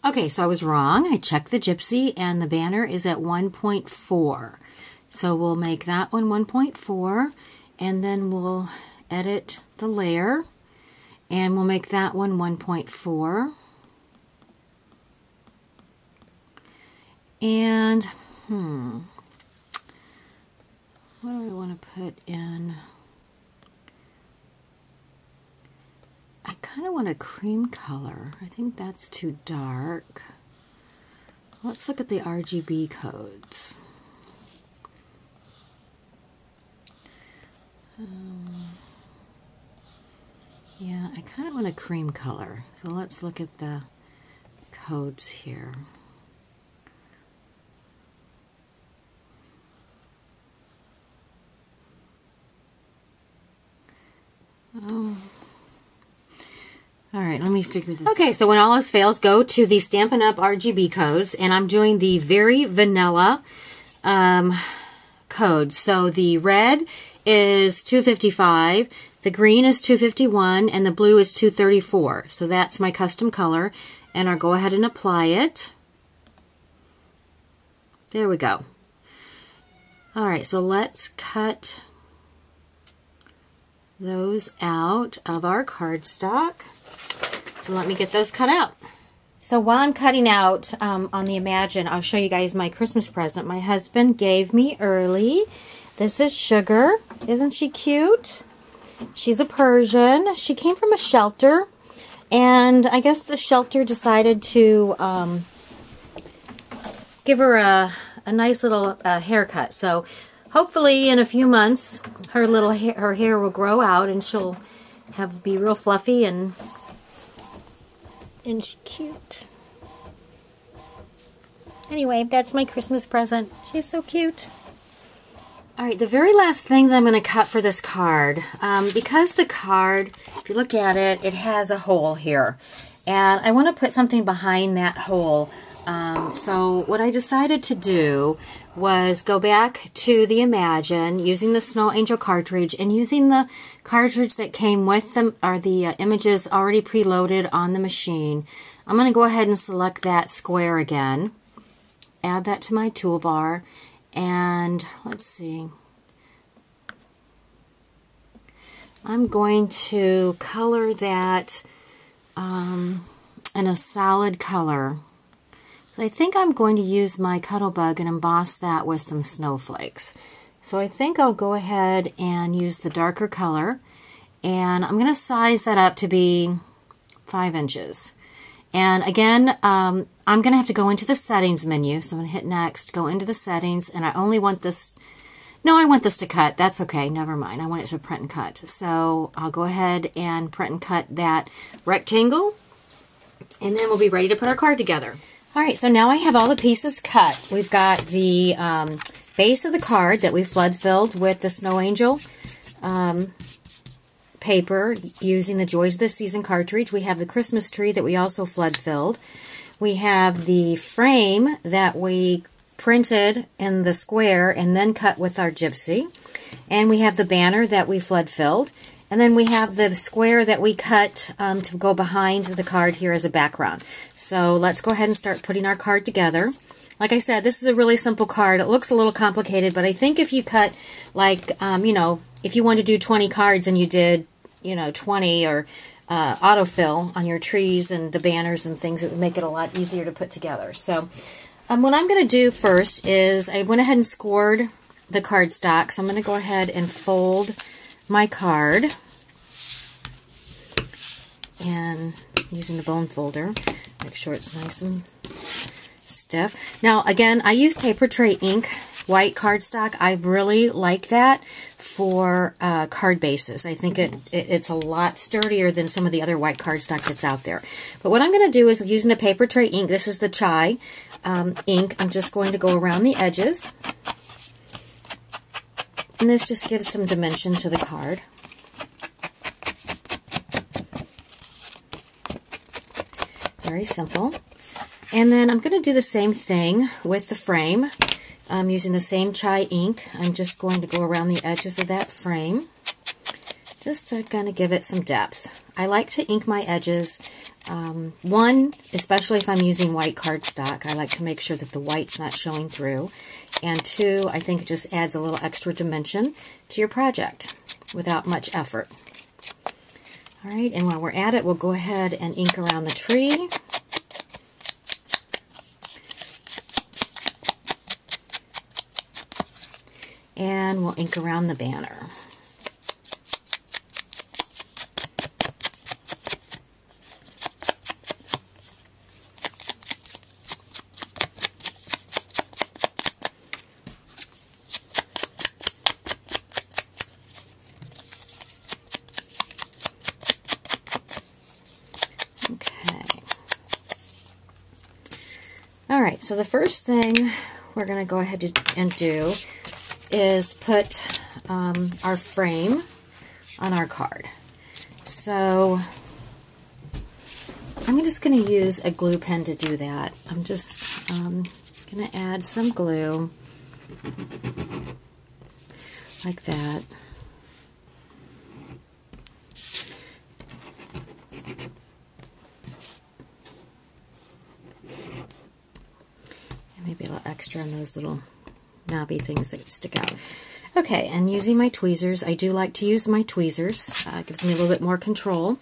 Okay, so I was wrong. I checked the gypsy and the banner is at 1.4. So we'll make that one 1.4 and then we'll edit the layer and we'll make that one 1.4. And, what do I want to put in? I kind of want a cream color. I think that's too dark. Let's look at the RGB codes. Yeah, I kind of want a cream color. So let's look at the codes here. All right, let me figure this out. Okay, so when all else fails, go to the Stampin' Up! RGB codes, and I'm doing the very vanilla codes. So the red is 255, the green is 251, and the blue is 234. So that's my custom color, and I'll go ahead and apply it. There we go. All right, so let's cut those out of our cardstock. So let me get those cut out. So while I'm cutting out on the Imagine, I'll show you guys my Christmas present my husband gave me early. This is Sugar. Isn't she cute? She's a Persian. She came from a shelter, and I guess the shelter decided to give her a nice little haircut. So hopefully in a few months her hair will grow out and she'll be real fluffy and cute. Anyway, that's my Christmas present. She's so cute. Alright, the very last thing that I'm going to cut for this card, because the card, if you look at it, it has a hole here. And I want to put something behind that hole. So what I decided to do was go back to the Imagine using the Snow Angel cartridge and using the cartridge that came with them, or the images already preloaded on the machine. I'm going to go ahead and select that square again, add that to my toolbar, and let's see. I'm going to color that in a solid color. I think I'm going to use my Cuttlebug and emboss that with some snowflakes. So I think I'll go ahead and use the darker color, and I'm going to size that up to be 5 inches. And again, I'm going to have to go into the settings menu, so I'm going to hit next, go into the settings, and I only want this, no, I want this to cut. That's okay, never mind. I want it to print and cut. So I'll go ahead and print and cut that rectangle, and then we'll be ready to put our card together. Alright, so now I have all the pieces cut. We've got the base of the card that we flood filled with the Snow Angel paper using the Joys of the Season cartridge. We have the Christmas tree that we also flood filled. We have the frame that we printed in the square and then cut with our gypsy. And we have the banner that we flood filled. And then we have the square that we cut to go behind the card here as a background. So let's go ahead and start putting our card together. Like I said, this is a really simple card. It looks a little complicated, but I think if you cut, like, you know, if you want to do 20 cards and you did, you know, 20 or autofill on your trees and the banners and things, it would make it a lot easier to put together. So what I'm going to do first is I went ahead and scored the cardstock. So I'm going to go ahead and fold my card, and using the bone folder, make sure it's nice and stiff. Now again, I use paper tray ink white cardstock. I really like that for card bases. I think it's a lot sturdier than some of the other white cardstock that's out there. But what I'm going to do is using a paper tray ink, this is the Chai ink, I'm just going to go around the edges. And this just gives some dimension to the card. Very simple. And then I'm going to do the same thing with the frame. I'm using the same Chai ink. I'm just going to go around the edges of that frame, just to kind of give it some depth. I like to ink my edges. One, especially if I'm using white cardstock, I like to make sure that the white's not showing through. And two, I think it just adds a little extra dimension to your project without much effort. All right, and while we're at it, we'll go ahead and ink around the tree. And we'll ink around the banner. Alright, so the first thing we're going to go ahead and do is put our frame on our card. So I'm just going to use a glue pen to do that. I'm just going to add some glue like that. Maybe a little extra on those little knobby things that stick out. Okay, and using my tweezers, I do like to use my tweezers. It gives me a little bit more control.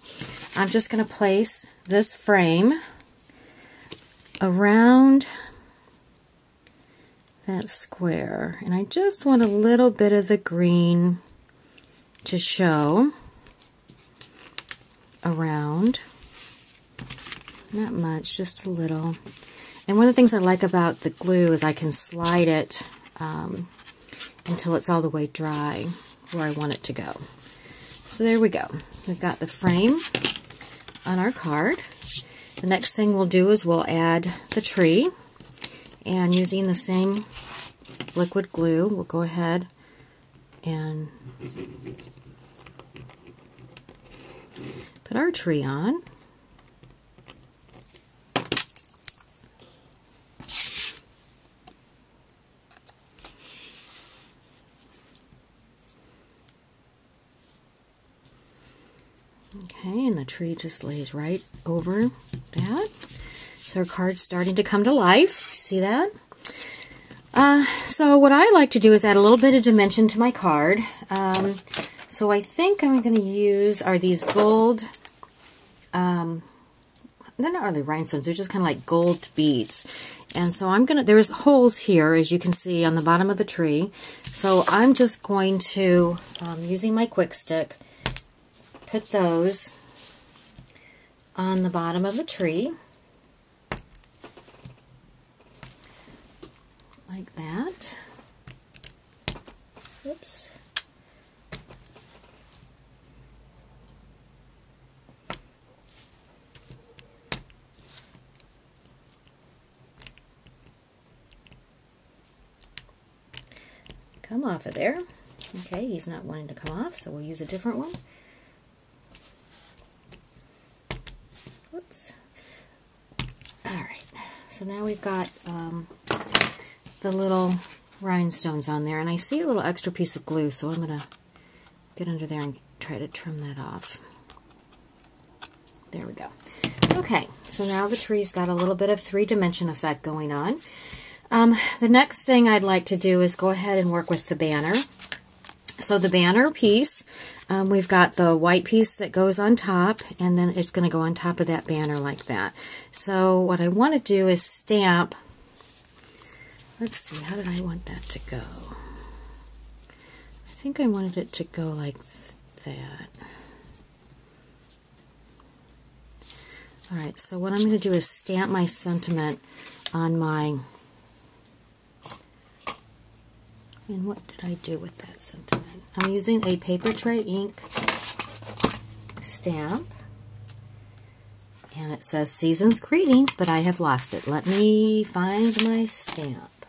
I'm just going to place this frame around that square, and I just want a little bit of the green to show around. Not much, just a little. And one of the things I like about the glue is I can slide it until it's all the way dry where I want it to go. So there we go. We've got the frame on our card. The next thing we'll do is we'll add the tree. And using the same liquid glue, we'll go ahead and put our tree on. Okay, and the tree just lays right over that. So our card's starting to come to life. See that? So what I like to do is add a little bit of dimension to my card. So I think I'm going to use these gold, they're not really rhinestones, they're just kind of like gold beads. And so there's holes here, as you can see, on the bottom of the tree. So I'm just going to, using my quick stick, put those on the bottom of the tree, like that. Oops. Come off of there. Okay, he's not wanting to come off, so we'll use a different one. Whoops. Alright, so now we've got the little rhinestones on there, and I see a little extra piece of glue, so I'm going to get under there and try to trim that off. There we go. Okay, so now the tree's got a little bit of three-dimension effect going on. The next thing I'd like to do is go ahead and work with the banner. So the banner piece, we've got the white piece that goes on top, and then it's going to go on top of that banner like that. So what I want to do is stamp, let's see, how did I want that to go? I think I wanted it to go like that. Alright, so what I'm going to do is stamp my sentiment on my, and what did I do with that sentiment? I'm using a paper tray ink stamp, and it says Season's Greetings, but I have lost it. Let me find my stamp.